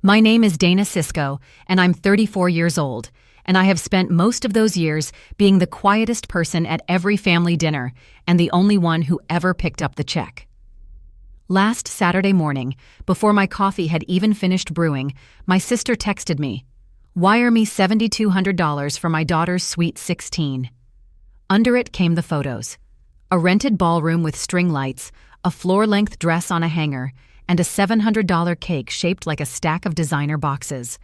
My name is Dana Sisko, and I'm 34 years old, and I have spent most of those years being the quietest person at every family dinner and the only one who ever picked up the check. Last Saturday morning, before my coffee had even finished brewing, my sister texted me, "Wire me $7,200 for my daughter's sweet 16." Under it came the photos. A rented ballroom with string lights, a floor-length dress on a hanger, and a $700 cake shaped like a stack of designer boxes.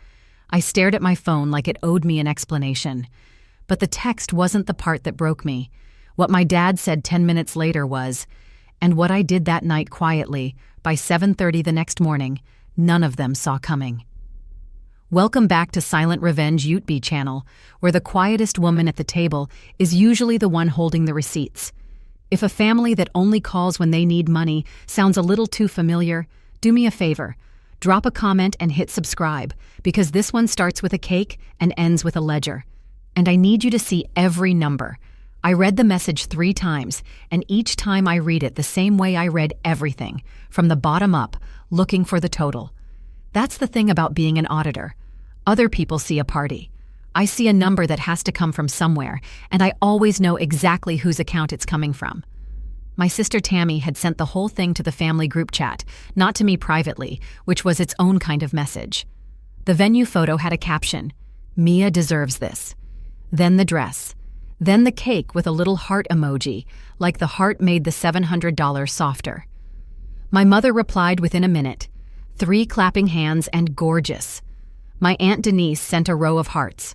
I stared at my phone like it owed me an explanation. But the text wasn't the part that broke me. What my dad said 10 minutes later was, and what I did that night quietly, by 7:30 the next morning, none of them saw coming. Welcome back to Silent Revenge YouTube channel, where the quietest woman at the table is usually the one holding the receipts. If a family that only calls when they need money sounds a little too familiar, do me a favor. Drop a comment and hit subscribe, because this one starts with a cake and ends with a ledger. And I need you to see every number. I read the message 3 times, and each time I read it the same way I read everything, from the bottom up, looking for the total. That's the thing about being an auditor. Other people see a party. I see a number that has to come from somewhere, and I always know exactly whose account it's coming from. My sister Tammy had sent the whole thing to the family group chat, not to me privately, which was its own kind of message. The venue photo had a caption, "Mia deserves this." Then the dress. Then the cake with a little heart emoji, like the heart made the $700 softer. My mother replied within a minute, 3 clapping hands and gorgeous. My Aunt Denise sent a row of hearts.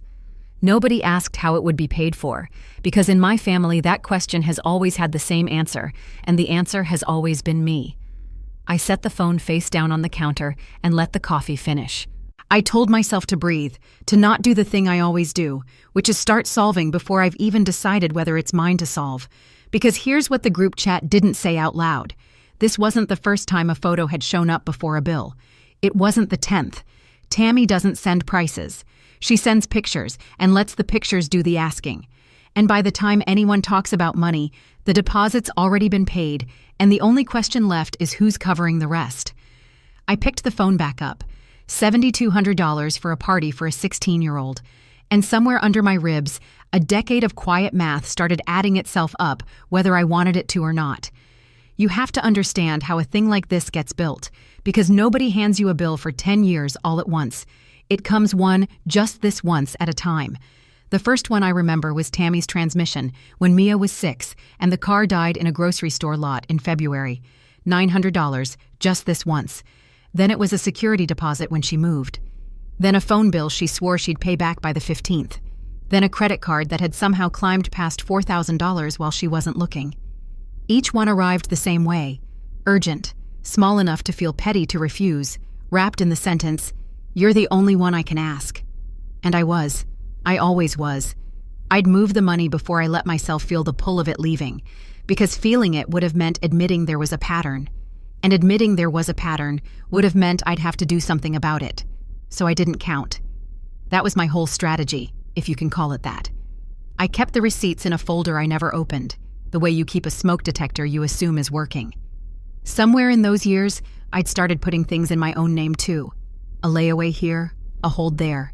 Nobody asked how it would be paid for, because in my family that question has always had the same answer, and the answer has always been me. I set the phone face down on the counter and let the coffee finish. I told myself to breathe, to not do the thing I always do, which is start solving before I've even decided whether it's mine to solve. Because here's what the group chat didn't say out loud. This wasn't the first time a photo had shown up before a bill. It wasn't the 10th. Tammy doesn't send prices. She sends pictures and lets the pictures do the asking. And by the time anyone talks about money, the deposit's already been paid, and the only question left is who's covering the rest. I picked the phone back up. $7,200 for a party for a 16-year-old. And somewhere under my ribs, a decade of quiet math started adding itself up, whether I wanted it to or not. You have to understand how a thing like this gets built, because nobody hands you a bill for 10 years all at once. It comes just this once at a time. The first one I remember was Tammy's transmission when Mia was 6 and the car died in a grocery store lot in February. $900, just this once. Then it was a security deposit when she moved. Then a phone bill she swore she'd pay back by the 15th. Then a credit card that had somehow climbed past $4,000 while she wasn't looking. Each one arrived the same way. Urgent, small enough to feel petty to refuse, wrapped in the sentence, "You're the only one I can ask." And I was. I always was. I'd move the money before I let myself feel the pull of it leaving, because feeling it would have meant admitting there was a pattern. And admitting there was a pattern would have meant I'd have to do something about it. So I didn't count. That was my whole strategy, if you can call it that. I kept the receipts in a folder I never opened, the way you keep a smoke detector you assume is working. Somewhere in those years, I'd started putting things in my own name too. A layaway here, a hold there.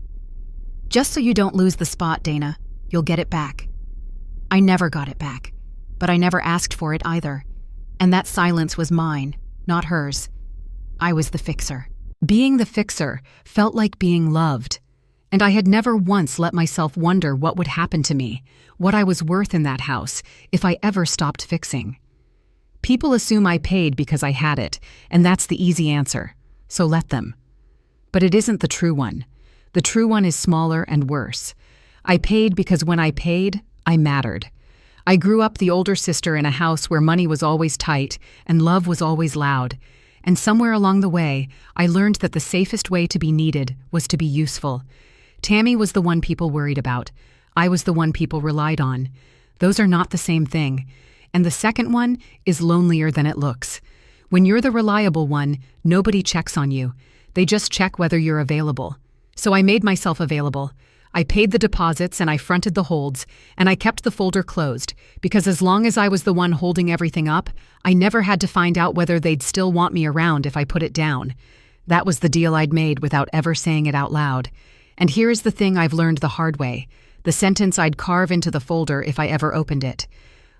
Just so you don't lose the spot, Dana, you'll get it back. I never got it back, but I never asked for it either. And that silence was mine, not hers. I was the fixer. Being the fixer felt like being loved, and I had never once let myself wonder what would happen to me, what I was worth in that house, if I ever stopped fixing. People assume I paid because I had it, and that's the easy answer, so let them. But it isn't the true one. The true one is smaller and worse. I paid because when I paid, I mattered. I grew up the older sister in a house where money was always tight and love was always loud. And somewhere along the way, I learned that the safest way to be needed was to be useful. Tammy was the one people worried about. I was the one people relied on. Those are not the same thing. And the second one is lonelier than it looks. When you're the reliable one, nobody checks on you. They just check whether you're available. So I made myself available. I paid the deposits and I fronted the holds, and I kept the folder closed, because as long as I was the one holding everything up, I never had to find out whether they'd still want me around if I put it down. That was the deal I'd made without ever saying it out loud. And here is the thing I've learned the hard way, the sentence I'd carve into the folder if I ever opened it.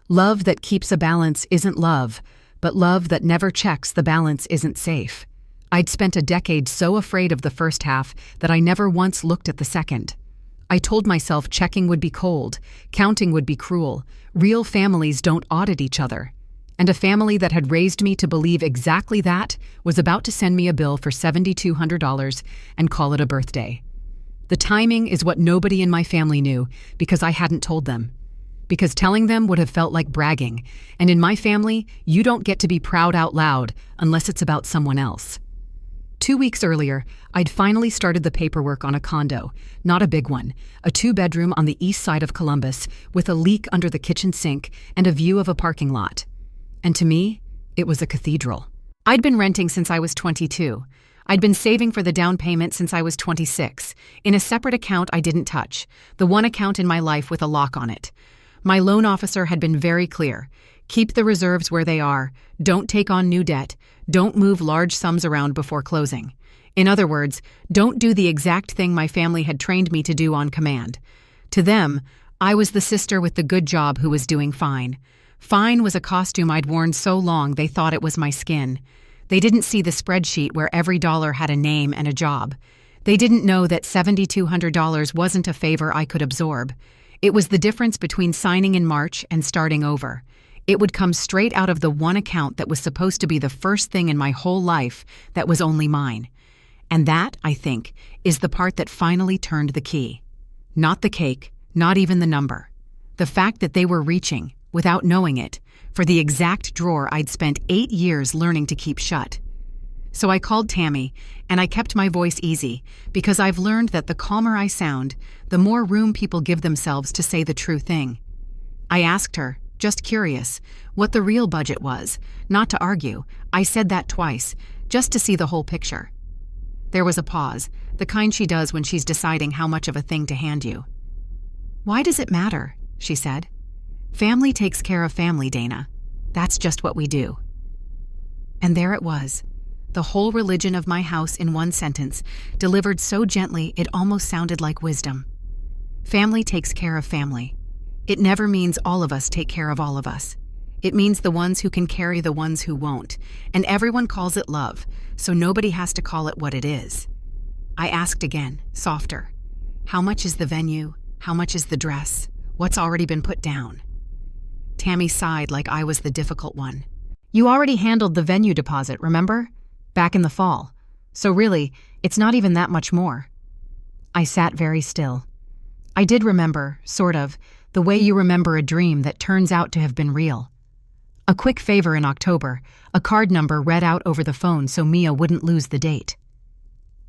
Love that keeps a balance isn't love, but love that never checks the balance isn't safe. I'd spent a decade so afraid of the first half that I never once looked at the second. I told myself checking would be cold, counting would be cruel, real families don't audit each other. And a family that had raised me to believe exactly that was about to send me a bill for $7,200 and call it a birthday. The timing is what nobody in my family knew because I hadn't told them. Because telling them would have felt like bragging, and in my family, you don't get to be proud out loud unless it's about someone else. 2 weeks earlier, I'd finally started the paperwork on a condo, not a big one, a 2-bedroom on the east side of Columbus with a leak under the kitchen sink and a view of a parking lot. And to me, it was a cathedral. I'd been renting since I was 22. I'd been saving for the down payment since I was 26, in a separate account I didn't touch, the one account in my life with a lock on it. My loan officer had been very clear. Keep the reserves where they are, don't take on new debt, don't move large sums around before closing. In other words, don't do the exact thing my family had trained me to do on command. To them, I was the sister with the good job who was doing fine. Fine was a costume I'd worn so long they thought it was my skin. They didn't see the spreadsheet where every dollar had a name and a job. They didn't know that $7,200 wasn't a favor I could absorb. It was the difference between signing in March and starting over. It would come straight out of the one account that was supposed to be the first thing in my whole life that was only mine. And that, I think, is the part that finally turned the key. Not the cake, not even the number. The fact that they were reaching, without knowing it, for the exact drawer I'd spent 8 years learning to keep shut. So I called Tammy, and I kept my voice easy, because I've learned that the calmer I sound, the more room people give themselves to say the true thing. I asked her, just curious, what the real budget was, not to argue. I said that twice, just to see the whole picture. There was a pause, the kind she does when she's deciding how much of a thing to hand you. "Why does it matter?" she said. "Family takes care of family, Dana. That's just what we do." And there it was, the whole religion of my house in one sentence, delivered so gently it almost sounded like wisdom. Family takes care of family. It never means all of us take care of all of us. It means the ones who can carry the ones who won't, and everyone calls it love, so nobody has to call it what it is. I asked again, softer. How much is the venue? How much is the dress? What's already been put down? Tammy sighed like I was the difficult one. "You already handled the venue deposit, remember? Back in the fall. So really, it's not even that much more." I sat very still. I did remember, sort of, the way you remember a dream that turns out to have been real. A quick favor in October, a card number read out over the phone so Mia wouldn't lose the date.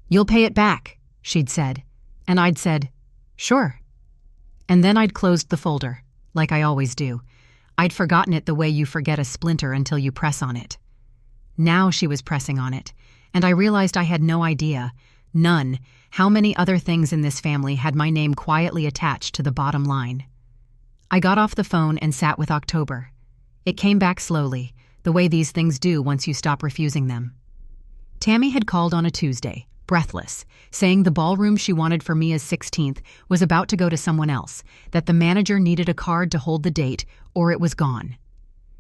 "You'll pay it back," she'd said, and I'd said, "Sure." And then I'd closed the folder, like I always do. I'd forgotten it the way you forget a splinter until you press on it. Now she was pressing on it, and I realized I had no idea, none, how many other things in this family had my name quietly attached to the bottom line. I got off the phone and sat with October. It came back slowly, the way these things do once you stop refusing them. Tammy had called on a Tuesday, breathless, saying the ballroom she wanted for Mia's 16th was about to go to someone else, that the manager needed a card to hold the date, or it was gone.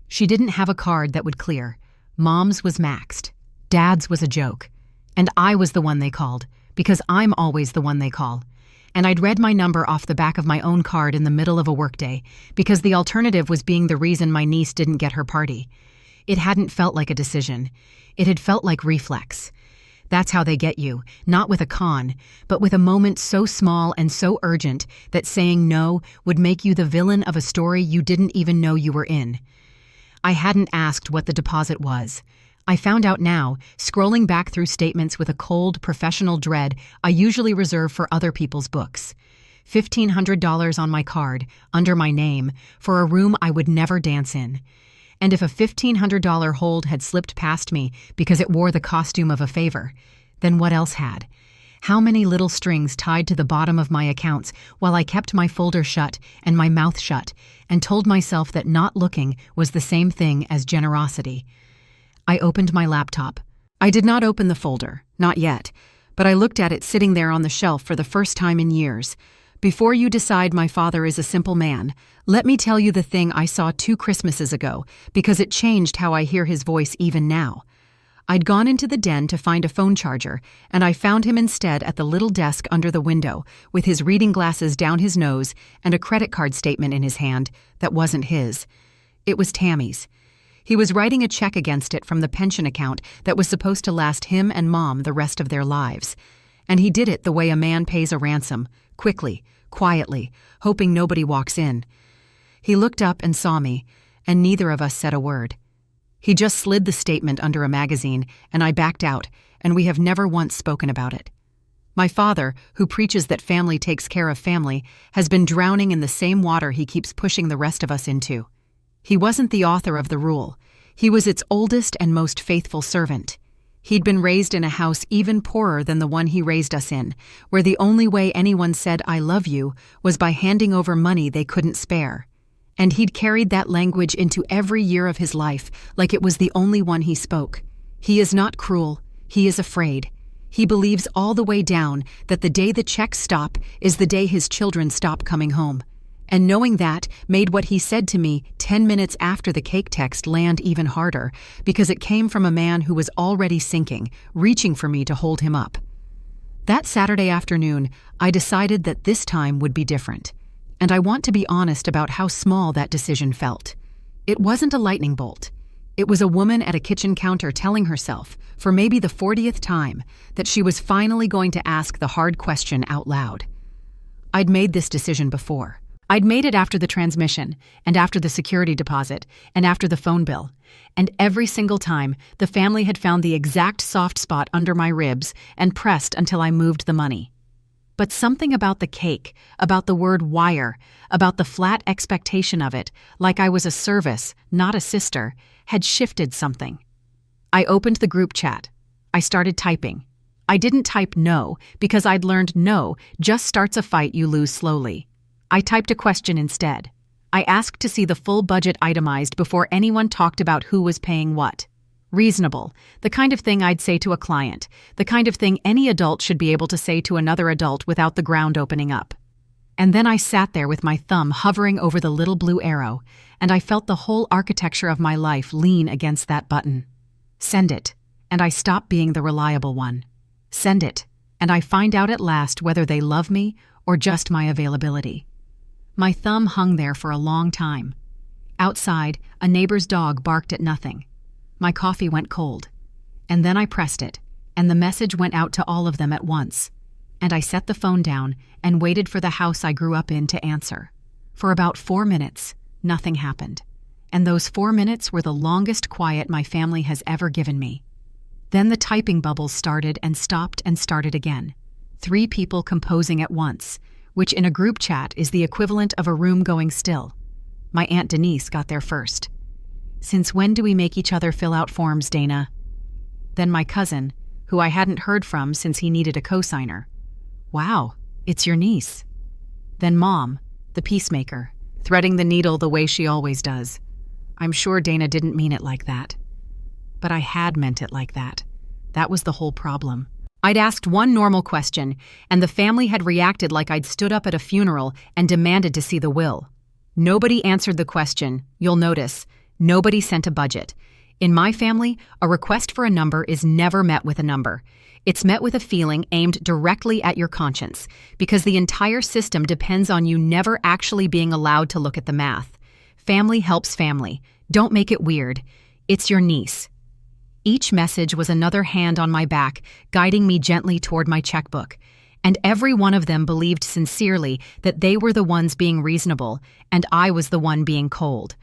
She didn't have a card that would clear. Mom's was maxed. Dad's was a joke. And I was the one they called, because I'm always the one they call. And I'd read my number off the back of my own card in the middle of a workday, because the alternative was being the reason my niece didn't get her party. It hadn't felt like a decision. It had felt like reflex. That's how they get you, not with a con, but with a moment so small and so urgent that saying no would make you the villain of a story you didn't even know you were in. I hadn't asked what the deposit was. I found out now, scrolling back through statements with a cold, professional dread I usually reserve for other people's books. $1,500 on my card, under my name, for a room I would never dance in. And if a $1,500 hold had slipped past me because it wore the costume of a favor, then what else had? How many little strings tied to the bottom of my accounts while I kept my folder shut and my mouth shut and told myself that not looking was the same thing as generosity? I opened my laptop. I did not open the folder. Not yet, but I looked at it sitting there on the shelf for the first time in years. Before you decide my father is a simple man, let me tell you the thing I saw 2 Christmases ago, because it changed how I hear his voice even now. I'd gone into the den to find a phone charger, and I found him instead at the little desk under the window, with his reading glasses down his nose and a credit card statement in his hand that wasn't his. It was Tammy's. He was writing a check against it from the pension account that was supposed to last him and Mom the rest of their lives. And he did it the way a man pays a ransom, quickly, quietly, hoping nobody walks in. He looked up and saw me, and neither of us said a word. He just slid the statement under a magazine, and I backed out, and we have never once spoken about it. My father, who preaches that family takes care of family, has been drowning in the same water he keeps pushing the rest of us into. He wasn't the author of the rule. He was its oldest and most faithful servant. He'd been raised in a house even poorer than the one he raised us in, where the only way anyone said "I love you" was by handing over money they couldn't spare. And he'd carried that language into every year of his life, like it was the only one he spoke. He is not cruel. He is afraid. He believes all the way down that the day the checks stop is the day his children stop coming home. And knowing that made what he said to me 10 minutes after the cake text land even harder, because it came from a man who was already sinking, reaching for me to hold him up. That Saturday afternoon, I decided that this time would be different. And I want to be honest about how small that decision felt. It wasn't a lightning bolt. It was a woman at a kitchen counter telling herself, for maybe the 40th time, that she was finally going to ask the hard question out loud. I'd made this decision before. I'd made it after the transmission, and after the security deposit, and after the phone bill. And every single time, the family had found the exact soft spot under my ribs and pressed until I moved the money. But something about the cake, about the word wire, about the flat expectation of it, like I was a service, not a sister, had shifted something. I opened the group chat. I started typing. I didn't type no, because I'd learned no just starts a fight you lose slowly. I typed a question instead. I asked to see the full budget itemized before anyone talked about who was paying what. Reasonable, the kind of thing I'd say to a client, the kind of thing any adult should be able to say to another adult without the ground opening up. And then I sat there with my thumb hovering over the little blue arrow, and I felt the whole architecture of my life lean against that button. Send it, and I stop being the reliable one. Send it, and I find out at last whether they love me or just my availability. My thumb hung there for a long time. Outside, a neighbor's dog barked at nothing. My coffee went cold. And then I pressed it, and the message went out to all of them at once. And I set the phone down and waited for the house I grew up in to answer. For about 4 minutes, nothing happened. And those 4 minutes were the longest quiet my family has ever given me. Then the typing bubbles started and stopped and started again. 3 people composing at once, which in a group chat is the equivalent of a room going still. My Aunt Denise got there first. "Since when do we make each other fill out forms, Dana?" Then my cousin, who I hadn't heard from since he needed a cosigner. "Wow, it's your niece." Then Mom, the peacemaker, threading the needle the way she always does. I'm sure Dana didn't mean it like that. But I had meant it like that. That was the whole problem. I'd asked one normal question, and the family had reacted like I'd stood up at a funeral and demanded to see the will. Nobody answered the question, you'll notice. Nobody sent a budget. In my family, a request for a number is never met with a number. It's met with a feeling aimed directly at your conscience, because the entire system depends on you never actually being allowed to look at the math. Family helps family. Don't make it weird. It's your niece. Each message was another hand on my back, guiding me gently toward my checkbook. And every one of them believed sincerely that they were the ones being reasonable, and I was the one being cold.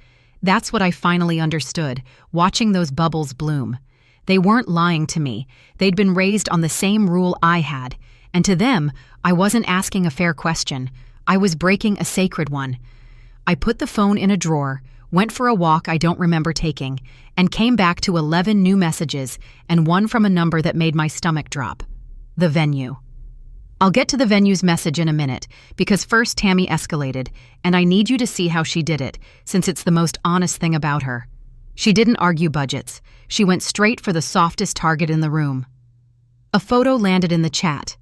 That's what I finally understood, watching those bubbles bloom. They weren't lying to me. They'd been raised on the same rule I had. And to them, I wasn't asking a fair question. I was breaking a sacred one. I put the phone in a drawer, went for a walk I don't remember taking, and came back to 11 new messages and one from a number that made my stomach drop. The venue. I'll get to the venue's message in a minute, because first Tammy escalated, and I need you to see how she did it, since it's the most honest thing about her. She didn't argue budgets. She went straight for the softest target in the room. A photo landed in the chat.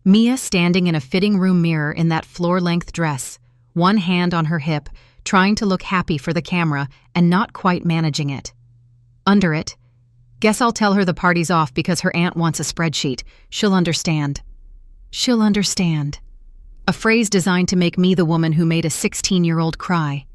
Mia standing in a fitting room mirror in that floor-length dress, one hand on her hip, trying to look happy for the camera and not quite managing it. Under it, "Guess I'll tell her the party's off because her aunt wants a spreadsheet. She'll understand." She'll understand. A phrase designed to make me the woman who made a 16-year-old cry.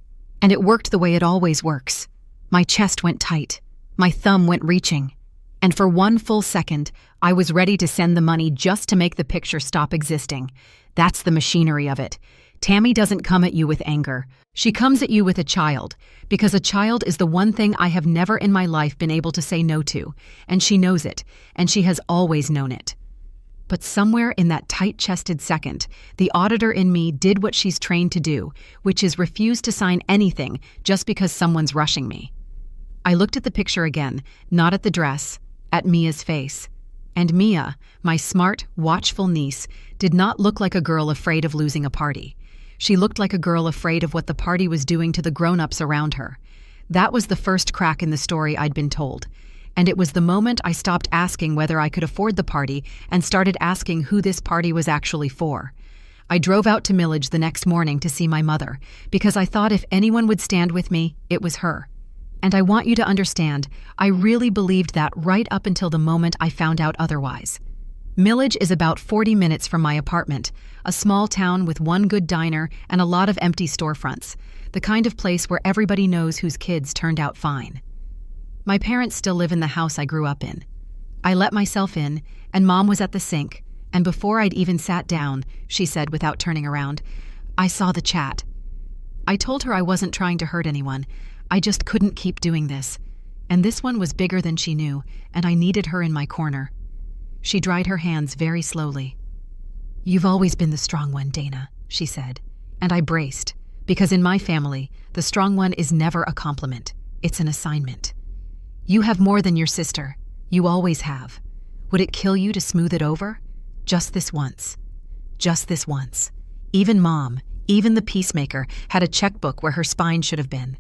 And it worked the way it always works. My chest went tight. My thumb went reaching. And for one full second, I was ready to send the money just to make the picture stop existing. That's the machinery of it. Tammy doesn't come at you with anger. She comes at you with a child, because a child is the one thing I have never in my life been able to say no to, and she knows it, and she has always known it. But somewhere in that tight-chested second, the auditor in me did what she's trained to do, which is refuse to sign anything just because someone's rushing me. I looked at the picture again, not at the dress, at Mia's face. And Mia, my smart, watchful niece, did not look like a girl afraid of losing a party. She looked like a girl afraid of what the party was doing to the grown-ups around her. That was the first crack in the story I'd been told. And it was the moment I stopped asking whether I could afford the party and started asking who this party was actually for. I drove out to Millage the next morning to see my mother, because I thought if anyone would stand with me, it was her. And I want you to understand, I really believed that right up until the moment I found out otherwise. Millage is about 40 minutes from my apartment, a small town with one good diner and a lot of empty storefronts, the kind of place where everybody knows whose kids turned out fine. My parents still live in the house I grew up in. I let myself in, and Mom was at the sink, and before I'd even sat down, she said without turning around, "I saw the chat." I told her I wasn't trying to hurt anyone. I just couldn't keep doing this. And this one was bigger than she knew, and I needed her in my corner. She dried her hands very slowly. "You've always been the strong one, Dana," she said. And I braced, because in my family, the strong one is never a compliment. It's an assignment. You have more than your sister. You always have. Would it kill you to smooth it over? Just this once. Just this once. Even Mom, even the peacemaker, had a checkbook where her spine should have been.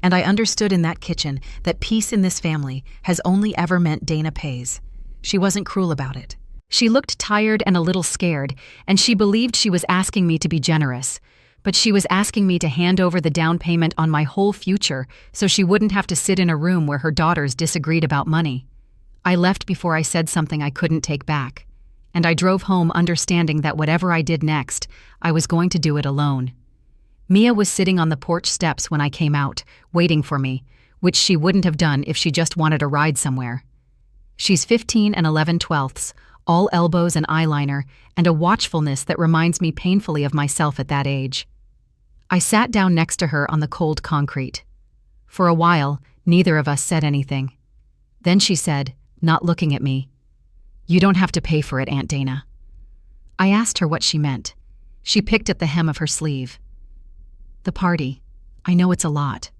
And I understood in that kitchen that peace in this family has only ever meant Dana pays. She wasn't cruel about it. She looked tired and a little scared, and she believed she was asking me to be generous. But she was asking me to hand over the down payment on my whole future so she wouldn't have to sit in a room where her daughters disagreed about money. I left before I said something I couldn't take back. And I drove home understanding that whatever I did next, I was going to do it alone. Mia was sitting on the porch steps when I came out, waiting for me, which she wouldn't have done if she just wanted a ride somewhere. She's 15 and 11/12, all elbows and eyeliner, and a watchfulness that reminds me painfully of myself at that age. I sat down next to her on the cold concrete. For a while, neither of us said anything. Then she said, not looking at me, "You don't have to pay for it, Aunt Dana." I asked her what she meant. She picked at the hem of her sleeve. "The party. I know it's a lot."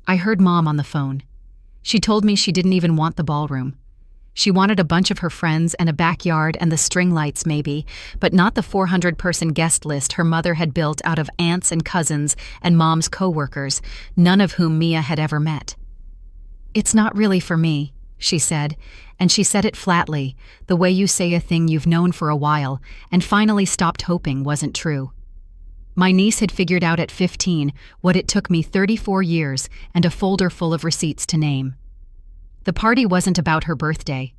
I heard Mom on the phone. She told me she didn't even want the ballroom. She wanted a bunch of her friends and a backyard and the string lights maybe, but not the 400-person guest list her mother had built out of aunts and cousins and Mom's co-workers, none of whom Mia had ever met. "It's not really for me," she said, and she said it flatly, the way you say a thing you've known for a while and finally stopped hoping wasn't true. My niece had figured out at 15 what it took me 34 years and a folder full of receipts to name. The party wasn't about her birthday.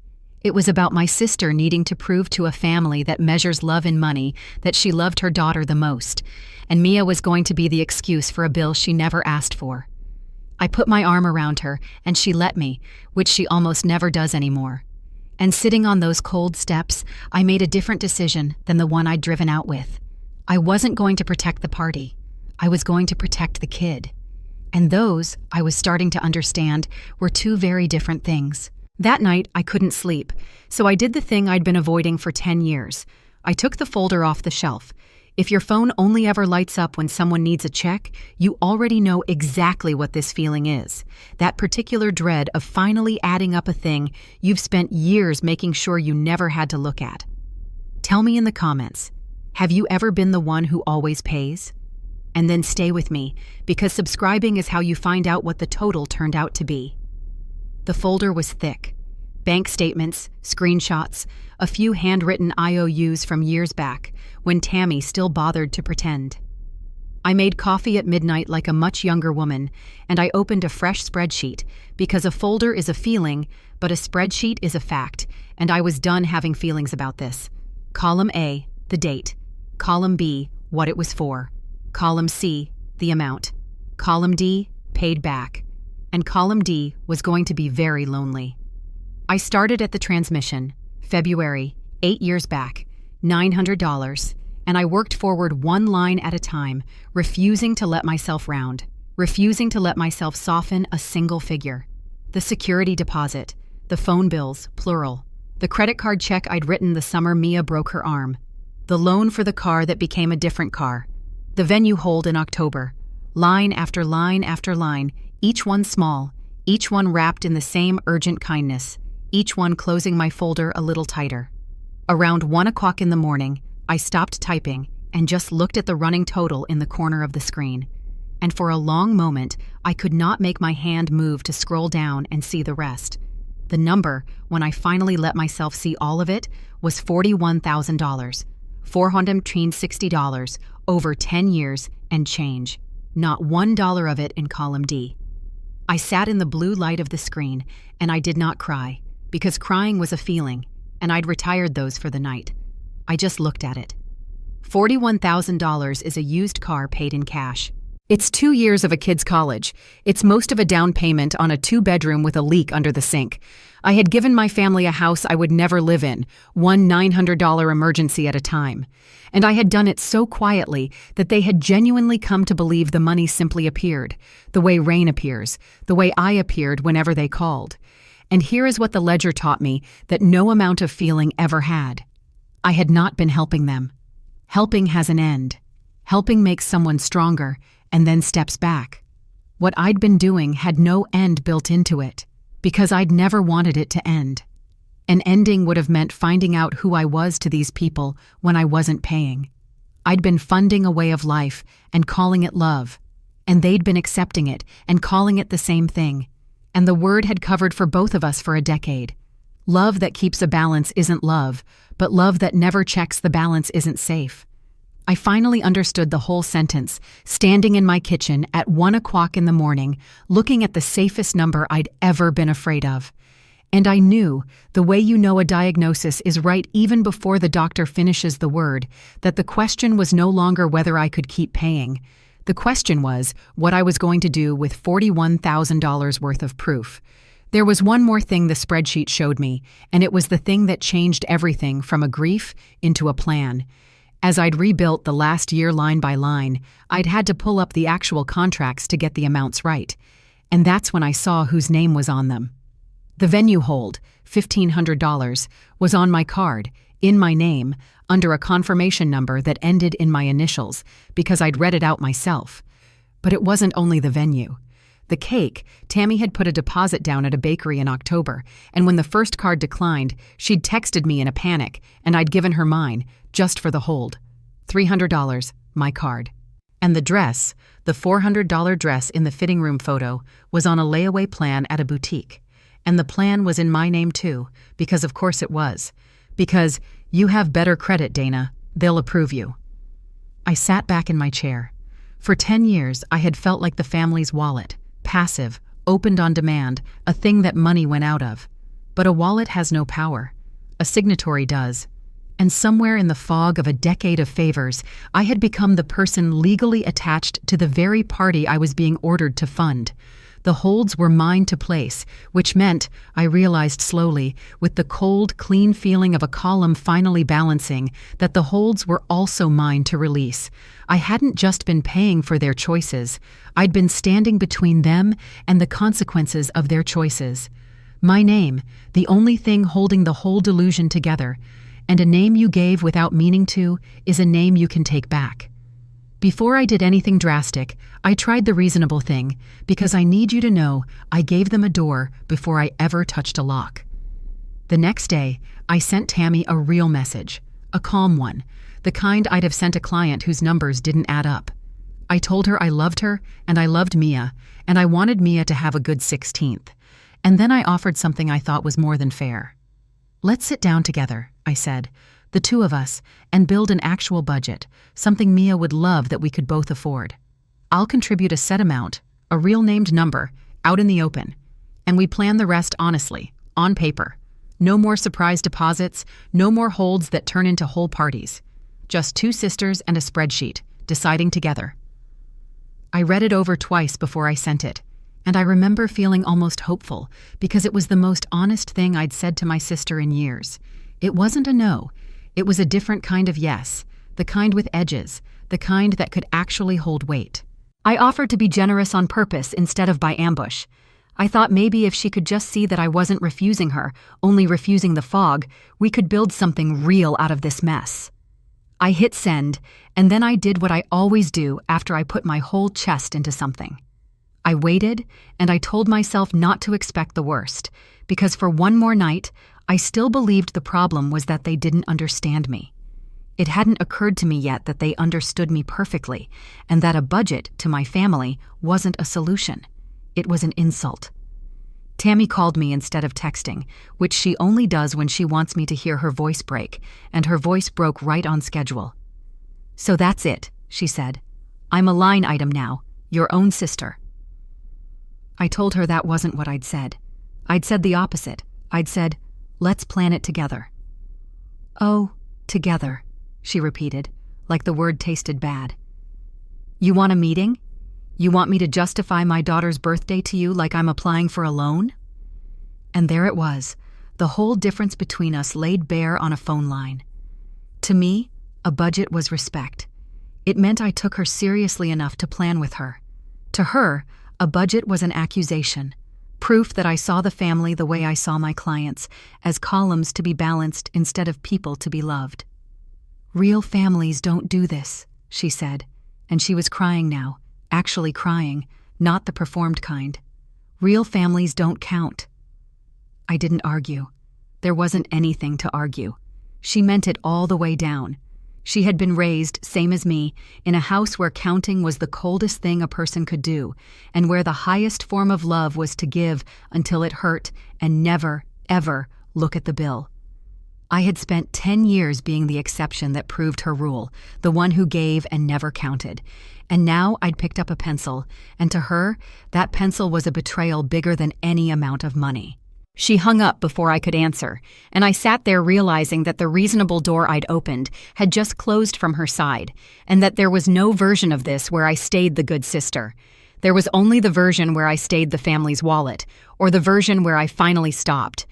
It was about my sister needing to prove to a family that measures love in money that she loved her daughter the most, and Mia was going to be the excuse for a bill she never asked for. I put my arm around her, and she let me, which she almost never does anymore. And sitting on those cold steps, I made a different decision than the one I'd driven out with. I wasn't going to protect the party. I was going to protect the kid. And those, I was starting to understand, were two very different things. That night, I couldn't sleep, so I did the thing I'd been avoiding for 10 years. I took the folder off the shelf. If your phone only ever lights up when someone needs a check, you already know exactly what this feeling is. That particular dread of finally adding up a thing you've spent years making sure you never had to look at. Tell me in the comments, have you ever been the one who always pays? And then stay with me, because subscribing is how you find out what the total turned out to be. The folder was thick. Bank statements, screenshots, a few handwritten IOUs from years back, when Tammy still bothered to pretend. I made coffee at midnight like a much younger woman, and I opened a fresh spreadsheet, because a folder is a feeling, but a spreadsheet is a fact, and I was done having feelings about this. Column A, the date. Column B, what it was for. Column C, the amount. Column D, paid back. And column D was going to be very lonely. I started at the transmission, February, 8 years back, $900, and I worked forward one line at a time, refusing to let myself round, refusing to let myself soften a single figure. The security deposit, the phone bills, plural, the credit card check I'd written the summer Mia broke her arm, the loan for the car that became a different car, the venue hold in October, line after line after line, each one small, each one wrapped in the same urgent kindness, each one closing my folder a little tighter. Around 1 o'clock in the morning, I stopped typing and just looked at the running total in the corner of the screen. And for a long moment, I could not make my hand move to scroll down and see the rest. The number, when I finally let myself see all of it, was $41,000, $460, over 10 years and change. Not $1 of it in column D. I sat in the blue light of the screen, and I did not cry, because crying was a feeling, and I'd retired those for the night. I just looked at it. $41,000 is a used car paid in cash. It's 2 years of a kid's college. It's most of a down payment on a 2-bedroom with a leak under the sink. I had given my family a house I would never live in, one $900 emergency at a time. And I had done it so quietly that they had genuinely come to believe the money simply appeared, the way rain appears, the way I appeared whenever they called. And here is what the ledger taught me that no amount of feeling ever had. I had not been helping them. Helping has an end. Helping makes someone stronger and then steps back. What I'd been doing had no end built into it, because I'd never wanted it to end. An ending would have meant finding out who I was to these people when I wasn't paying. I'd been funding a way of life and calling it love, and they'd been accepting it and calling it the same thing, and the word had covered for both of us for a decade. Love that keeps a balance isn't love, but love that never checks the balance isn't safe. I finally understood the whole sentence, standing in my kitchen at 1 o'clock in the morning, looking at the safest number I'd ever been afraid of. And I knew, the way you know a diagnosis is right even before the doctor finishes the word, that the question was no longer whether I could keep paying. The question was what I was going to do with $41,000 worth of proof. There was one more thing the spreadsheet showed me, and it was the thing that changed everything from a grief into a plan. As I'd rebuilt the last year line by line, I'd had to pull up the actual contracts to get the amounts right. And that's when I saw whose name was on them. The venue hold, $1,500, was on my card, in my name, under a confirmation number that ended in my initials, because I'd read it out myself. But it wasn't only the venue. The cake, Tammy had put a deposit down at a bakery in October, and when the first card declined, she'd texted me in a panic, and I'd given her mine, just for the hold. $300, my card. And the dress, the $400 dress in the fitting room photo, was on a layaway plan at a boutique. And the plan was in my name too, because of course it was. Because, you have better credit, Dana, they'll approve you. I sat back in my chair. For 10 years, I had felt like the family's wallet. Passive, opened on demand, a thing that money went out of. But a wallet has no power. A signatory does. And somewhere in the fog of a decade of favors, I had become the person legally attached to the very party I was being ordered to fund. The holds were mine to place, which meant, I realized slowly, with the cold, clean feeling of a column finally balancing, that the holds were also mine to release. I hadn't just been paying for their choices. I'd been standing between them and the consequences of their choices. My name, the only thing holding the whole delusion together, and a name you gave without meaning to is a name you can take back. Before I did anything drastic, I tried the reasonable thing, because I need you to know I gave them a door before I ever touched a lock. The next day, I sent Tammy a real message, a calm one, the kind I'd have sent a client whose numbers didn't add up. I told her I loved her, and I loved Mia, and I wanted Mia to have a good 16th. And then I offered something I thought was more than fair. "Let's sit down together," I said, "the two of us, and build an actual budget, something Mia would love that we could both afford. I'll contribute a set amount, a real named number, out in the open, and we plan the rest honestly, on paper. No more surprise deposits, no more holds that turn into whole parties. Just two sisters and a spreadsheet, deciding together." I read it over twice before I sent it, and I remember feeling almost hopeful because it was the most honest thing I'd said to my sister in years. It wasn't a no, it was a different kind of yes, the kind with edges, the kind that could actually hold weight. I offered to be generous on purpose instead of by ambush. I thought maybe if she could just see that I wasn't refusing her, only refusing the fog, we could build something real out of this mess. I hit send, and then I did what I always do after I put my whole chest into something. I waited, and I told myself not to expect the worst, because for one more night, I still believed the problem was that they didn't understand me. It hadn't occurred to me yet that they understood me perfectly, and that a budget to my family wasn't a solution. It was an insult. Tammy called me instead of texting, which she only does when she wants me to hear her voice break, and her voice broke right on schedule. "So that's it," she said. "I'm a line item now, your own sister." I told her that wasn't what I'd said. I'd said the opposite. I'd said, "Let's plan it together." "Oh, together," she repeated, like the word tasted bad. "You want a meeting? You want me to justify my daughter's birthday to you like I'm applying for a loan?" And there it was, the whole difference between us laid bare on a phone line. To me, a budget was respect. It meant I took her seriously enough to plan with her. To her, a budget was an accusation, proof that I saw the family the way I saw my clients, as columns to be balanced instead of people to be loved. "Real families don't do this," she said, and she was crying now. Actually crying, not the performed kind. "Real families don't count." I didn't argue. There wasn't anything to argue. She meant it all the way down. She had been raised, same as me, in a house where counting was the coldest thing a person could do, and where the highest form of love was to give until it hurt and never, ever look at the bill. I had spent 10 years being the exception that proved her rule, the one who gave and never counted. And now I'd picked up a pencil, and to her, that pencil was a betrayal bigger than any amount of money. She hung up before I could answer, and I sat there realizing that the reasonable door I'd opened had just closed from her side, and that there was no version of this where I stayed the good sister. There was only the version where I stayed the family's wallet, or the version where I finally stopped.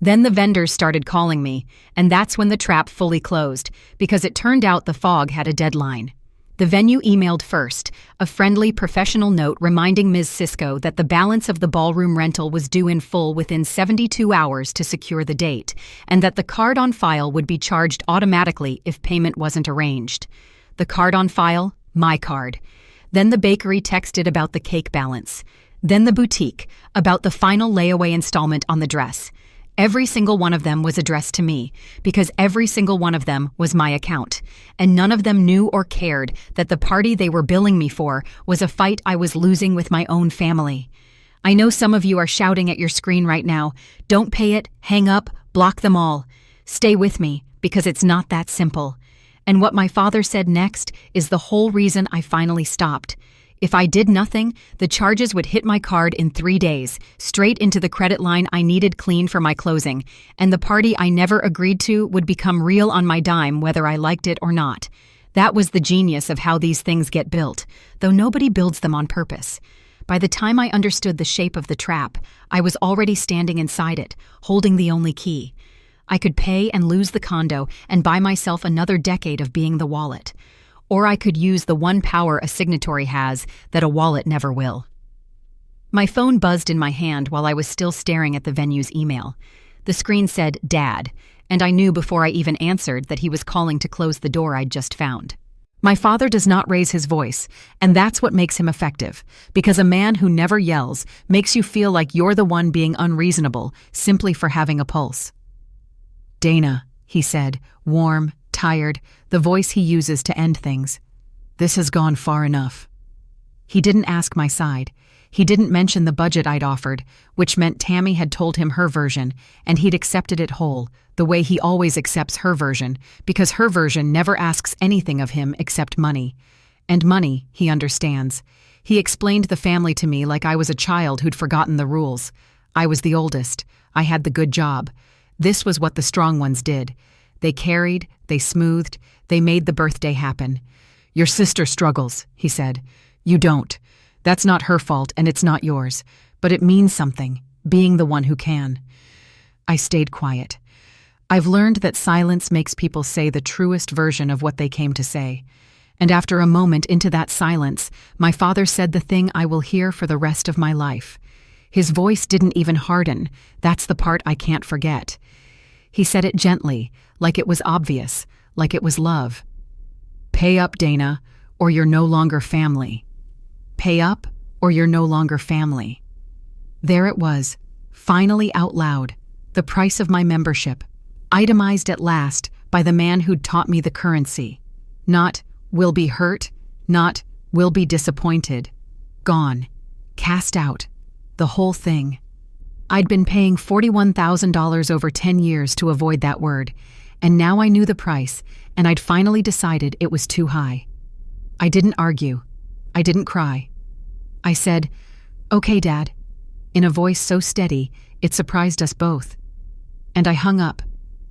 Then the vendors started calling me, and that's when the trap fully closed, because it turned out the fog had a deadline. The venue emailed first, a friendly professional note reminding Ms. Sisko that the balance of the ballroom rental was due in full within 72 hours to secure the date, and that the card on file would be charged automatically if payment wasn't arranged. The card on file? My card. Then the bakery texted about the cake balance. Then the boutique, about the final layaway installment on the dress. Every single one of them was addressed to me, because every single one of them was my account, and none of them knew or cared that the party they were billing me for was a fight I was losing with my own family. I know some of you are shouting at your screen right now, "Don't pay it, hang up, block them all." Stay with me, because it's not that simple. And what my father said next is the whole reason I finally stopped. If I did nothing, the charges would hit my card in 3 days, straight into the credit line I needed clean for my closing, and the party I never agreed to would become real on my dime whether I liked it or not. That was the genius of how these things get built, though nobody builds them on purpose. By the time I understood the shape of the trap, I was already standing inside it, holding the only key. I could pay and lose the condo and buy myself another decade of being the wallet. Or I could use the one power a signatory has that a wallet never will. My phone buzzed in my hand while I was still staring at the venue's email. The screen said, "Dad," and I knew before I even answered that he was calling to close the door I'd just found. My father does not raise his voice, and that's what makes him effective, because a man who never yells makes you feel like you're the one being unreasonable simply for having a pulse. "Dana," he said, warm, tired, the voice he uses to end things. "This has gone far enough." He didn't ask my side. He didn't mention the budget I'd offered, which meant Tammy had told him her version, and he'd accepted it whole, the way he always accepts her version, because her version never asks anything of him except money. And money, he understands. He explained the family to me like I was a child who'd forgotten the rules. I was the oldest. I had the good job. This was what the strong ones did. They carried, they smoothed, they made the birthday happen. "Your sister struggles," he said. "You don't. That's not her fault and it's not yours. But it means something, being the one who can." I stayed quiet. I've learned that silence makes people say the truest version of what they came to say. And after a moment into that silence, my father said the thing I will hear for the rest of my life. His voice didn't even harden. That's the part I can't forget. He said it gently, like it was obvious, like it was love. "Pay up, Dana, or you're no longer family. Pay up, or you're no longer family." There it was, finally out loud, the price of my membership, itemized at last by the man who'd taught me the currency. Not, "will be hurt," not, "will be disappointed." Gone. Cast out. The whole thing. I'd been paying $41,000 over 10 years to avoid that word, and now I knew the price, and I'd finally decided it was too high. I didn't argue. I didn't cry. I said, "Okay, Dad," in a voice so steady it surprised us both. And I hung up,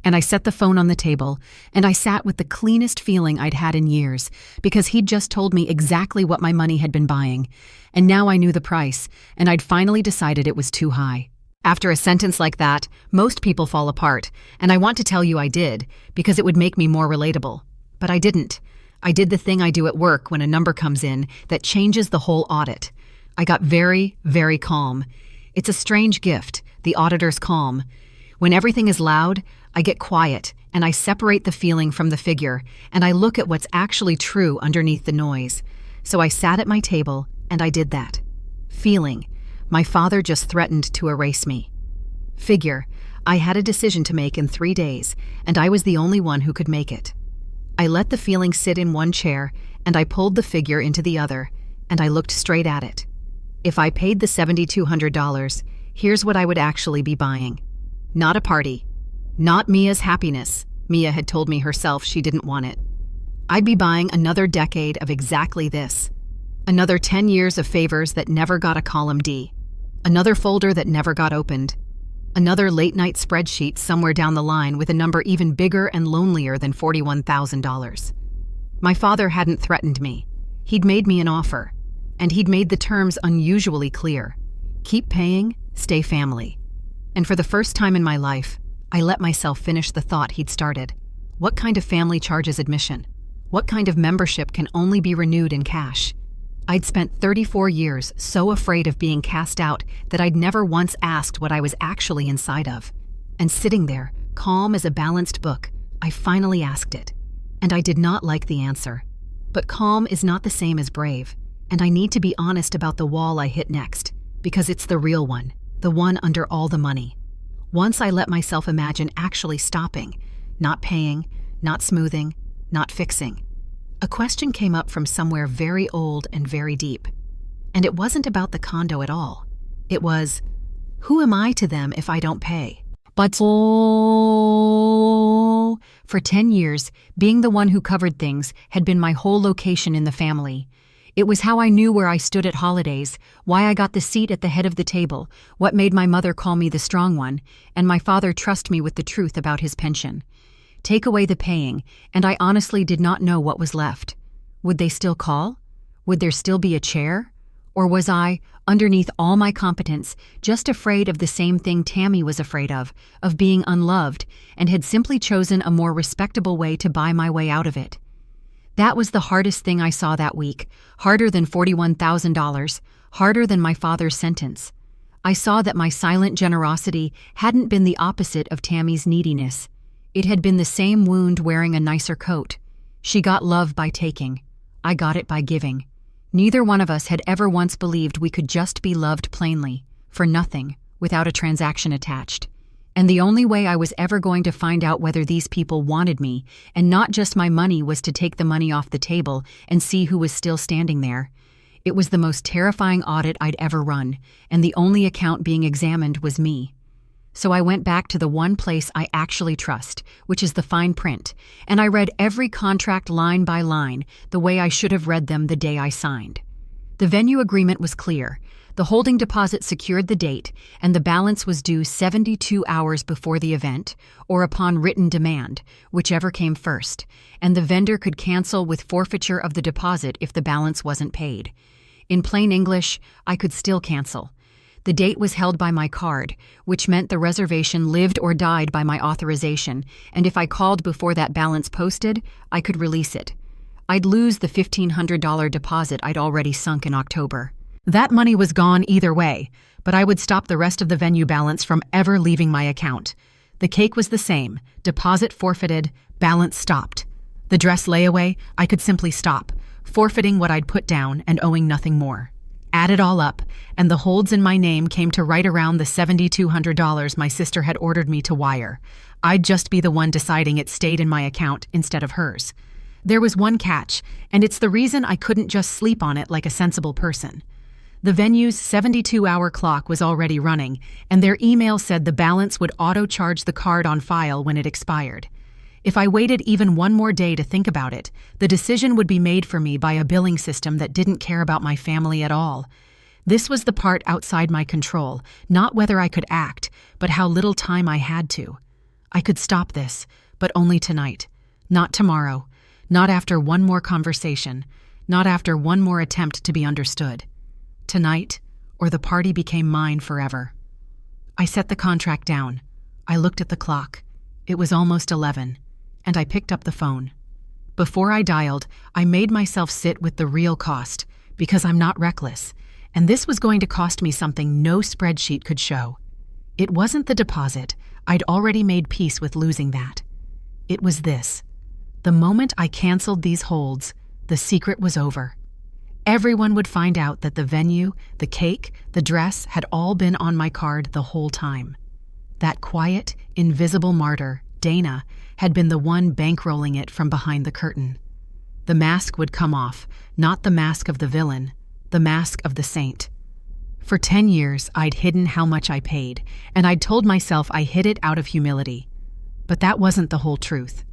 and I set the phone on the table, and I sat with the cleanest feeling I'd had in years, because he'd just told me exactly what my money had been buying, and now I knew the price, and I'd finally decided it was too high. After a sentence like that, most people fall apart, and I want to tell you I did, because it would make me more relatable. But I didn't. I did the thing I do at work when a number comes in that changes the whole audit. I got very, very calm. It's a strange gift, the auditor's calm. When everything is loud, I get quiet, and I separate the feeling from the figure, and I look at what's actually true underneath the noise. So I sat at my table, and I did that. Feeling. My father just threatened to erase me. Figure. I had a decision to make in 3 days, and I was the only one who could make it. I let the feeling sit in one chair, and I pulled the figure into the other, and I looked straight at it. If I paid the $7,200, here's what I would actually be buying. Not a party. Not Mia's happiness. Mia had told me herself she didn't want it. I'd be buying another decade of exactly this. Another 10 years of favors that never got a column D. Another folder that never got opened. Another late-night spreadsheet somewhere down the line with a number even bigger and lonelier than $41,000. My father hadn't threatened me. He'd made me an offer. And he'd made the terms unusually clear. Keep paying, stay family. And for the first time in my life, I let myself finish the thought he'd started. What kind of family charges admission? What kind of membership can only be renewed in cash? I'd spent 34 years so afraid of being cast out that I'd never once asked what I was actually inside of. And sitting there, calm as a balanced book, I finally asked it. And I did not like the answer. But calm is not the same as brave, and I need to be honest about the wall I hit next, because it's the real one, the one under all the money. Once I let myself imagine actually stopping, not paying, not smoothing, not fixing. A question came up from somewhere very old and very deep. And it wasn't about the condo at all. It was, who am I to them if I don't pay? But for 10 years, being the one who covered things had been my whole location in the family. It was how I knew where I stood at holidays, why I got the seat at the head of the table, what made my mother call me the strong one, and my father trust me with the truth about his pension. Take away the paying, and I honestly did not know what was left. Would they still call? Would there still be a chair? Or was I, underneath all my competence, just afraid of the same thing Tammy was afraid of being unloved, and had simply chosen a more respectable way to buy my way out of it? That was the hardest thing I saw that week, harder than $41,000, harder than my father's sentence. I saw that my silent generosity hadn't been the opposite of Tammy's neediness. It had been the same wound wearing a nicer coat. She got love by taking. I got it by giving. Neither one of us had ever once believed we could just be loved plainly, for nothing, without a transaction attached. And the only way I was ever going to find out whether these people wanted me, and not just my money, was to take the money off the table and see who was still standing there. It was the most terrifying audit I'd ever run, and the only account being examined was me. So I went back to the one place I actually trust, which is the fine print, and I read every contract line by line the way I should have read them the day I signed. The venue agreement was clear. The holding deposit secured the date, and the balance was due 72 hours before the event, or upon written demand, whichever came first, and the vendor could cancel with forfeiture of the deposit if the balance wasn't paid. In plain English, I could still cancel. The date was held by my card, which meant the reservation lived or died by my authorization, and if I called before that balance posted, I could release it. I'd lose the $1,500 deposit I'd already sunk in October. That money was gone either way, but I would stop the rest of the venue balance from ever leaving my account. The cake was the same, deposit forfeited, balance stopped. The dress layaway, I could simply stop, forfeiting what I'd put down and owing nothing more. Add it all up, and the holds in my name came to right around the $7,200 my sister had ordered me to wire. I'd just be the one deciding it stayed in my account instead of hers. There was one catch, and it's the reason I couldn't just sleep on it like a sensible person. The venue's 72-hour clock was already running, and their email said the balance would auto-charge the card on file when it expired. If I waited even one more day to think about it, the decision would be made for me by a billing system that didn't care about my family at all. This was the part outside my control, not whether I could act, but how little time I had to. I could stop this, but only tonight. Not tomorrow. Not after one more conversation. Not after one more attempt to be understood. Tonight, or the party became mine forever. I set the contract down. I looked at the clock. It was almost 11. And I picked up the phone. Before I dialed, I made myself sit with the real cost, because I'm not reckless, and this was going to cost me something no spreadsheet could show. It wasn't the deposit. I'd already made peace with losing that. It was this. The moment I canceled these holds, the secret was over. Everyone would find out that the venue, the cake, the dress had all been on my card the whole time. That quiet, invisible martyr, Dana, had been the one bankrolling it from behind the curtain. The mask would come off, not the mask of the villain, the mask of the saint. For 10 years, I'd hidden how much I paid, and I'd told myself I hid it out of humility. But that wasn't the whole truth.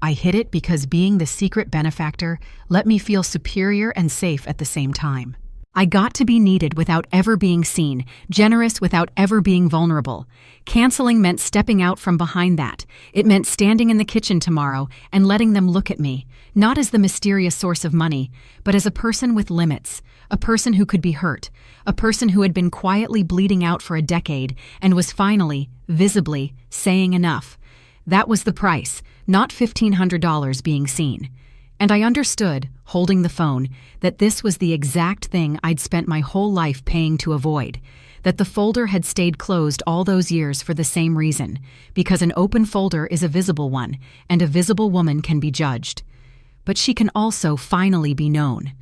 I hid it because being the secret benefactor let me feel superior and safe at the same time. I got to be needed without ever being seen, generous without ever being vulnerable. Canceling meant stepping out from behind that. It meant standing in the kitchen tomorrow and letting them look at me, not as the mysterious source of money, but as a person with limits, a person who could be hurt, a person who had been quietly bleeding out for a decade and was finally, visibly, saying enough. That was the price, not $1,500 being seen. And I understood, holding the phone, that this was the exact thing I'd spent my whole life paying to avoid, that the folder had stayed closed all those years for the same reason, because an open folder is a visible one, and a visible woman can be judged. But she can also finally be known.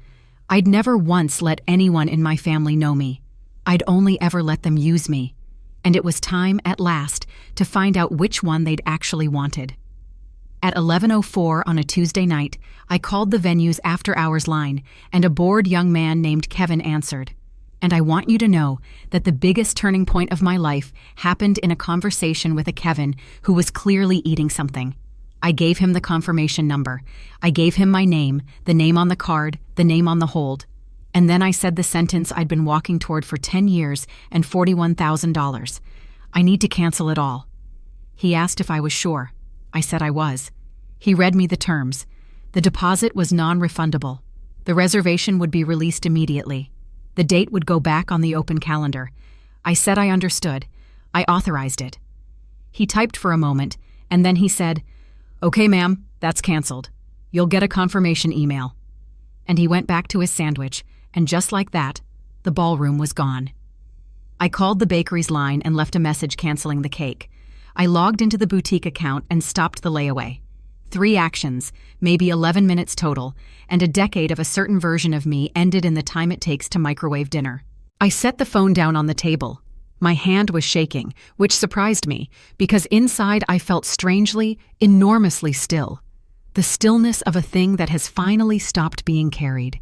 I'd never once let anyone in my family know me. I'd only ever let them use me. And it was time, at last, to find out which one they'd actually wanted. At 11:04 on a Tuesday night, I called the venue's after-hours line, and a bored young man named Kevin answered. And I want you to know that the biggest turning point of my life happened in a conversation with a Kevin who was clearly eating something. I gave him the confirmation number. I gave him my name, the name on the card, the name on the hold. And then I said the sentence I'd been walking toward for 10 years and $41,000. I need to cancel it all. He asked if I was sure. I said I was. He read me the terms. The deposit was non-refundable. The reservation would be released immediately. The date would go back on the open calendar. I said I understood. I authorized it. He typed for a moment, and then he said, "Okay, ma'am, that's canceled. You'll get a confirmation email." And he went back to his sandwich, and just like that, the ballroom was gone. I called the bakery's line and left a message canceling the cake. I logged into the boutique account and stopped the layaway. 3 actions, maybe 11 minutes total, and a decade of a certain version of me ended in the time it takes to microwave dinner. I set the phone down on the table. My hand was shaking, which surprised me, because inside I felt strangely, enormously still. The stillness of a thing that has finally stopped being carried.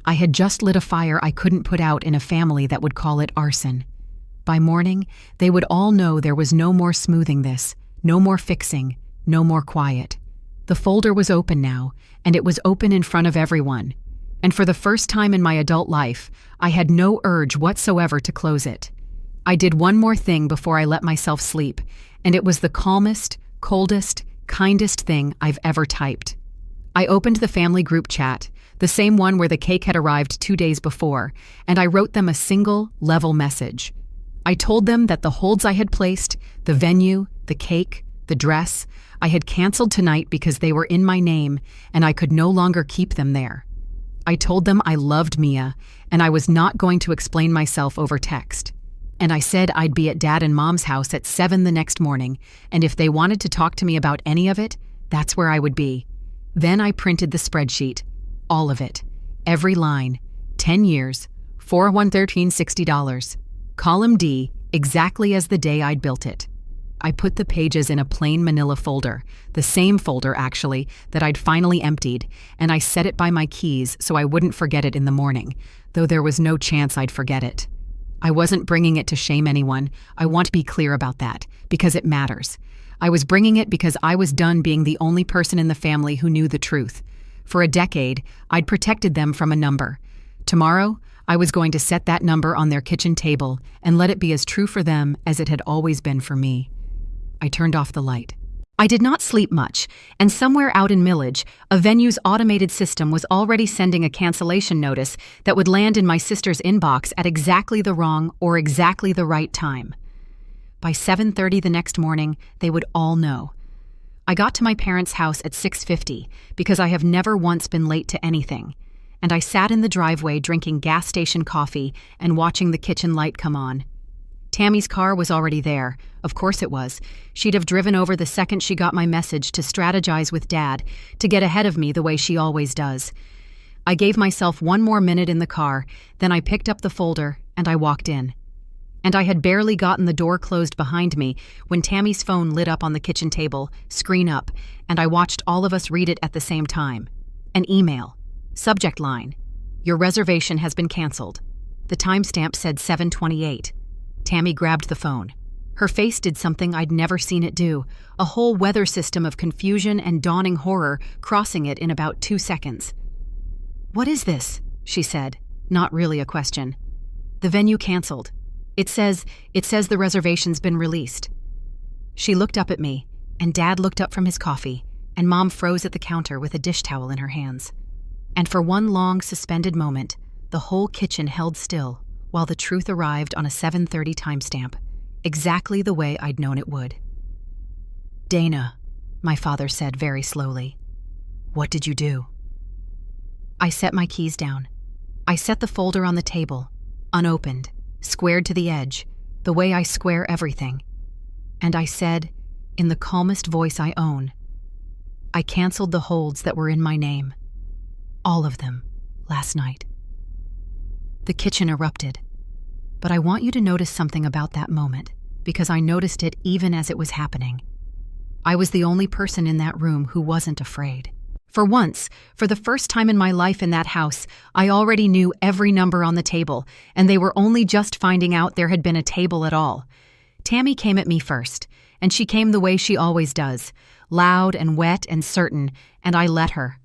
I had just lit a fire I couldn't put out in a family that would call it arson. By morning, they would all know there was no more smoothing this, no more fixing, no more quiet. The folder was open now, and it was open in front of everyone. And for the first time in my adult life, I had no urge whatsoever to close it. I did one more thing before I let myself sleep, and it was the calmest, coldest, kindest thing I've ever typed. I opened the family group chat, the same one where the cake had arrived 2 days before, and I wrote them a single, level message. I told them that the holds I had placed, the venue, the cake, the dress, I had canceled tonight because they were in my name and I could no longer keep them there. I told them I loved Mia and I was not going to explain myself over text. And I said I'd be at Dad and Mom's house at 7 the next morning, and if they wanted to talk to me about any of it, that's where I would be. Then I printed the spreadsheet. All of it. Every line. 10 years. $413.60. Column D, exactly as the day I'd built it. I put the pages in a plain manila folder, the same folder, actually, that I'd finally emptied, and I set it by my keys so I wouldn't forget it in the morning, though there was no chance I'd forget it. I wasn't bringing it to shame anyone. I want to be clear about that, because it matters. I was bringing it because I was done being the only person in the family who knew the truth. For a decade, I'd protected them from a number. Tomorrow, I was going to set that number on their kitchen table and let it be as true for them as it had always been for me. I turned off the light. I did not sleep much, and somewhere out in Millage, a venue's automated system was already sending a cancellation notice that would land in my sister's inbox at exactly the wrong or exactly the right time. By 7:30 the next morning, they would all know. I got to my parents' house at 6:50 because I have never once been late to anything, and I sat in the driveway drinking gas station coffee and watching the kitchen light come on. Tammy's car was already there. Of course it was. She'd have driven over the second she got my message to strategize with Dad, to get ahead of me the way she always does. I gave myself one more minute in the car, then I picked up the folder and I walked in. And I had barely gotten the door closed behind me when Tammy's phone lit up on the kitchen table, screen up, and I watched all of us read it at the same time. An email. Subject line: "Your reservation has been canceled." The timestamp said 7:28. Tammy grabbed the phone. Her face did something I'd never seen it do, a whole weather system of confusion and dawning horror crossing it in about 2 seconds. "What is this?" she said, not really a question. "The venue canceled. It says the reservation's been released." She looked up at me, and Dad looked up from his coffee, and Mom froze at the counter with a dish towel in her hands. And for one long, suspended moment, the whole kitchen held still while the truth arrived on a 7:30 timestamp, exactly the way I'd known it would. "Dana," my father said very slowly, "what did you do?" I set my keys down. I set the folder on the table, unopened, squared to the edge, the way I square everything. And I said, in the calmest voice I own, "I canceled the holds that were in my name. All of them, last night." The kitchen erupted. But I want you to notice something about that moment, because I noticed it even as it was happening. I was the only person in that room who wasn't afraid. For once, for the first time in my life in that house, I already knew every number on the table, and they were only just finding out there had been a table at all. Tammy came at me first, and she came the way she always does, loud and wet and certain, and I let her.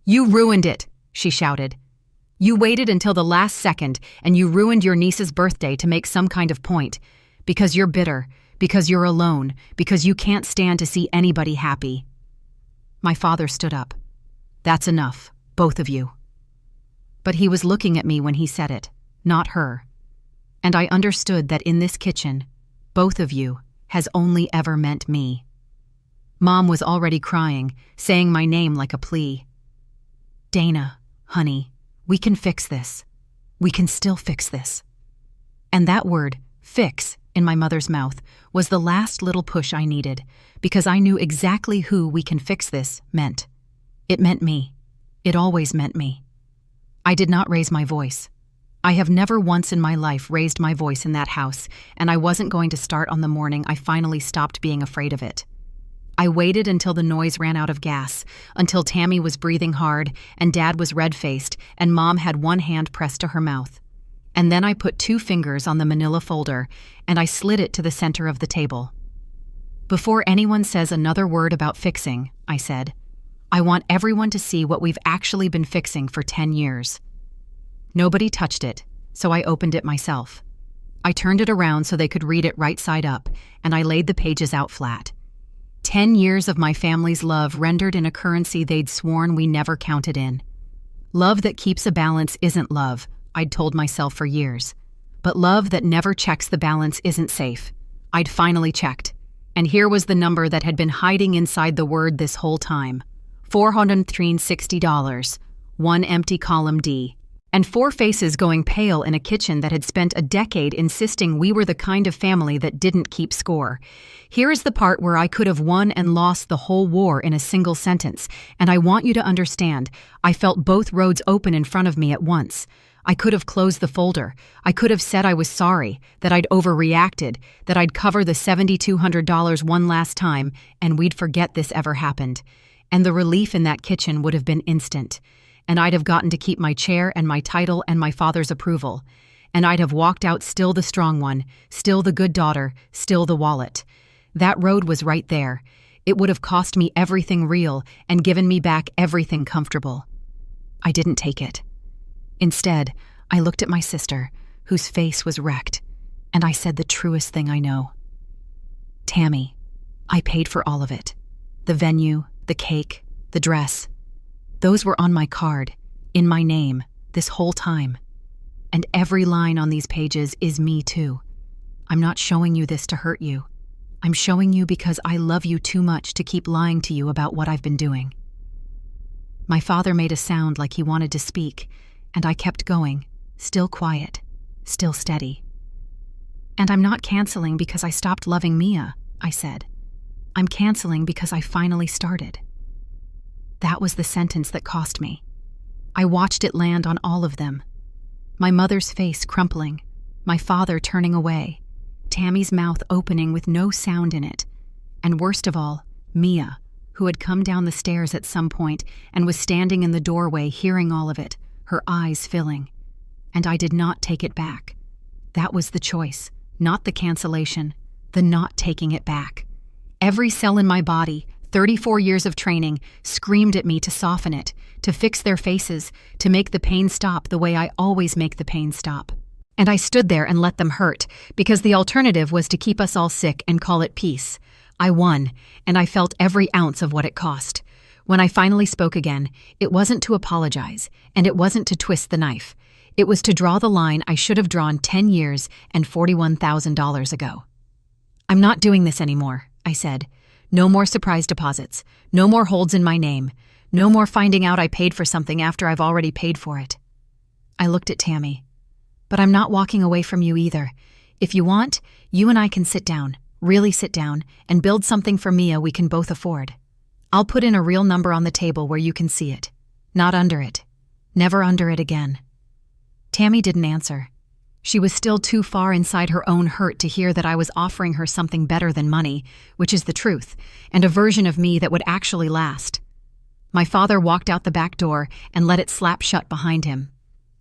"You ruined it," she shouted. "You waited until the last second, and you ruined your niece's birthday to make some kind of point. Because you're bitter, because you're alone, because you can't stand to see anybody happy." My father stood up. "That's enough, both of you." But he was looking at me when he said it, not her. And I understood that in this kitchen, both of you has only ever meant me. Mom was already crying, saying my name like a plea. "Dana, honey, we can fix this. We can still fix this." And that word, fix, in my mother's mouth, was the last little push I needed, because I knew exactly who "we can fix this" meant. It meant me. It always meant me. I did not raise my voice. I have never once in my life raised my voice in that house, and I wasn't going to start on the morning I finally stopped being afraid of it. I waited until the noise ran out of gas, until Tammy was breathing hard, and Dad was red-faced, and Mom had one hand pressed to her mouth. And then I put 2 fingers on the manila folder, and I slid it to the center of the table. "Before anyone says another word about fixing," I said, "I want everyone to see what we've actually been fixing for 10 years. Nobody touched it, so I opened it myself. I turned it around so they could read it right side up, and I laid the pages out flat. 10 years of my family's love rendered in a currency they'd sworn we never counted in. Love that keeps a balance isn't love, I'd told myself for years. But love that never checks the balance isn't safe. I'd finally checked. And here was the number that had been hiding inside the word this whole time. $460, 1 empty column D. And 4 faces going pale in a kitchen that had spent a decade insisting we were the kind of family that didn't keep score. Here is the part where I could have won and lost the whole war in a single sentence, and I want you to understand, I felt both roads open in front of me at once. I could have closed the folder. I could have said I was sorry, that I'd overreacted, that I'd cover the $7,200 one last time, and we'd forget this ever happened. And the relief in that kitchen would have been instant. And I'd have gotten to keep my chair and my title and my father's approval. And I'd have walked out still the strong one, still the good daughter, still the wallet. That road was right there. It would have cost me everything real and given me back everything comfortable. I didn't take it. Instead, I looked at my sister, whose face was wrecked, and I said the truest thing I know. "Tammy, I paid for all of it. The venue, the cake, the dress. Those were on my card, in my name, this whole time. And every line on these pages is me too. I'm not showing you this to hurt you. I'm showing you because I love you too much to keep lying to you about what I've been doing." My father made a sound like he wanted to speak, and I kept going, still quiet, still steady. "And I'm not canceling because I stopped loving Mia," I said. "I'm canceling because I finally started." That was the sentence that cost me. I watched it land on all of them. My mother's face crumpling, my father turning away, Tammy's mouth opening with no sound in it, and worst of all, Mia, who had come down the stairs at some point and was standing in the doorway hearing all of it, her eyes filling. And I did not take it back. That was the choice, not the cancellation, the not taking it back. Every cell in my body, 34 years of training, screamed at me to soften it, to fix their faces, to make the pain stop the way I always make the pain stop. And I stood there and let them hurt, because the alternative was to keep us all sick and call it peace. I won, and I felt every ounce of what it cost. When I finally spoke again, it wasn't to apologize, and it wasn't to twist the knife. It was to draw the line I should have drawn 10 years and $41,000 ago. "I'm not doing this anymore," I said. "No more surprise deposits. No more holds in my name. No more finding out I paid for something after I've already paid for it." I looked at Tammy. "But I'm not walking away from you either. If you want, you and I can sit down, really sit down, and build something for Mia we can both afford. I'll put in a real number on the table where you can see it. Not under it. Never under it again." Tammy didn't answer. She was still too far inside her own hurt to hear that I was offering her something better than money, which is the truth, and a version of me that would actually last. My father walked out the back door and let it slap shut behind him.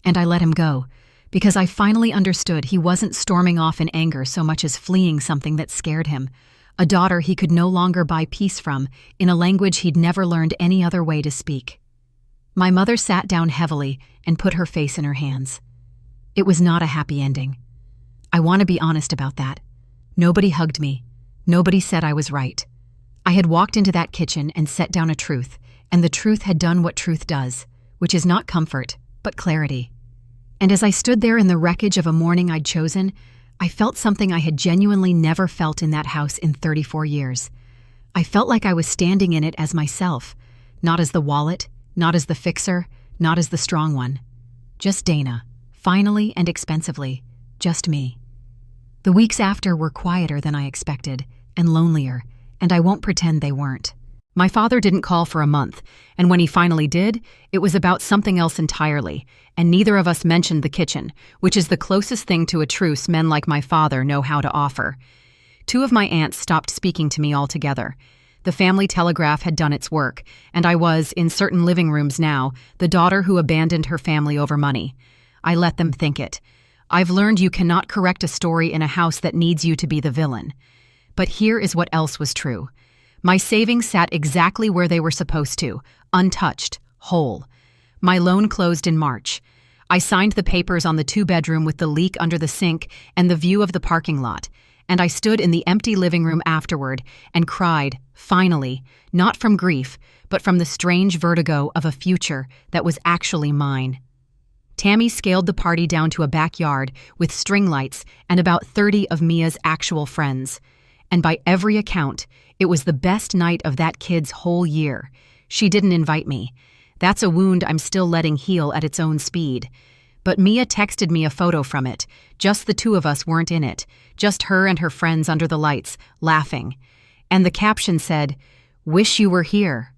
And I let him go, because I finally understood he wasn't storming off in anger so much as fleeing something that scared him, a daughter he could no longer buy peace from in a language he'd never learned any other way to speak. My mother sat down heavily and put her face in her hands. It was not a happy ending. I want to be honest about that. Nobody hugged me. Nobody said I was right. I had walked into that kitchen and set down a truth, and the truth had done what truth does, which is not comfort, but clarity. And as I stood there in the wreckage of a morning I'd chosen, I felt something I had genuinely never felt in that house in 34 years. I felt like I was standing in it as myself, not as the wallet, not as the fixer, not as the strong one. Just Dana, finally and expensively, just me. The weeks after were quieter than I expected, and lonelier, and I won't pretend they weren't. My father didn't call for a month, and when he finally did, it was about something else entirely, and neither of us mentioned the kitchen, which is the closest thing to a truce men like my father know how to offer. 2 of my aunts stopped speaking to me altogether. The family telegraph had done its work, and I was, in certain living rooms now, the daughter who abandoned her family over money. I let them think it. I've learned you cannot correct a story in a house that needs you to be the villain. But here is what else was true. My savings sat exactly where they were supposed to, untouched, whole. My loan closed in March. I signed the papers on the two-bedroom with the leak under the sink and the view of the parking lot, and I stood in the empty living room afterward and cried, finally, not from grief, but from the strange vertigo of a future that was actually mine. Tammy scaled the party down to a backyard with string lights and about 30 of Mia's actual friends. And by every account, it was the best night of that kid's whole year. She didn't invite me. That's a wound I'm still letting heal at its own speed. But Mia texted me a photo from it. Just the two of us weren't in it. Just her and her friends under the lights, laughing. And the caption said, "Wish you were here."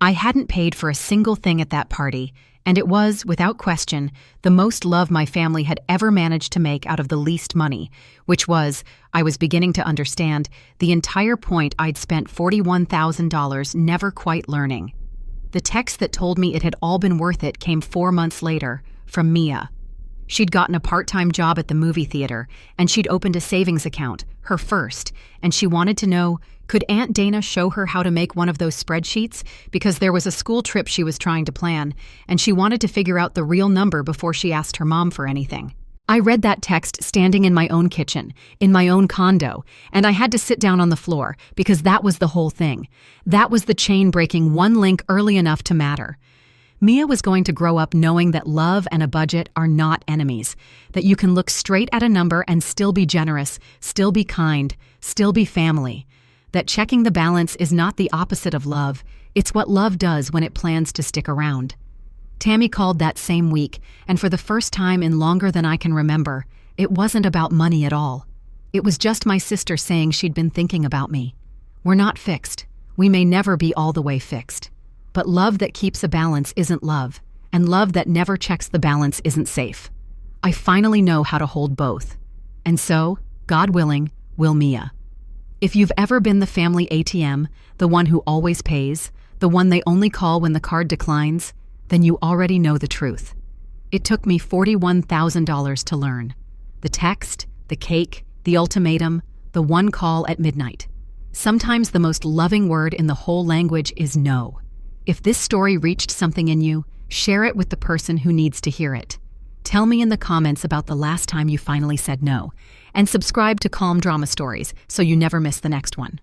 I hadn't paid for a single thing at that party, and it was, without question, the most love my family had ever managed to make out of the least money, which was, I was beginning to understand, the entire point I'd spent $41,000 never quite learning. The text that told me it had all been worth it came 4 months later, from Mia. She'd gotten a part-time job at the movie theater, and she'd opened a savings account, her first, and she wanted to know, could Aunt Dana show her how to make one of those spreadsheets? Because there was a school trip she was trying to plan, and she wanted to figure out the real number before she asked her mom for anything. I read that text standing in my own kitchen, in my own condo, and I had to sit down on the floor, because that was the whole thing. That was the chain breaking one link early enough to matter. Mia was going to grow up knowing that love and a budget are not enemies, that you can look straight at a number and still be generous, still be kind, still be family, that checking the balance is not the opposite of love, it's what love does when it plans to stick around. Tammy called that same week, and for the first time in longer than I can remember, it wasn't about money at all. It was just my sister saying she'd been thinking about me. We're not fixed. We may never be all the way fixed. But love that keeps a balance isn't love, and love that never checks the balance isn't safe. I finally know how to hold both. And so, God willing, will Mia. If you've ever been the family ATM, the one who always pays, the one they only call when the card declines, then you already know the truth. It took me $41,000 to learn. The text, the cake, the ultimatum, the one call at midnight. Sometimes the most loving word in the whole language is no. If this story reached something in you, share it with the person who needs to hear it. Tell me in the comments about the last time you finally said no, and subscribe to Calm Drama Stories so you never miss the next one.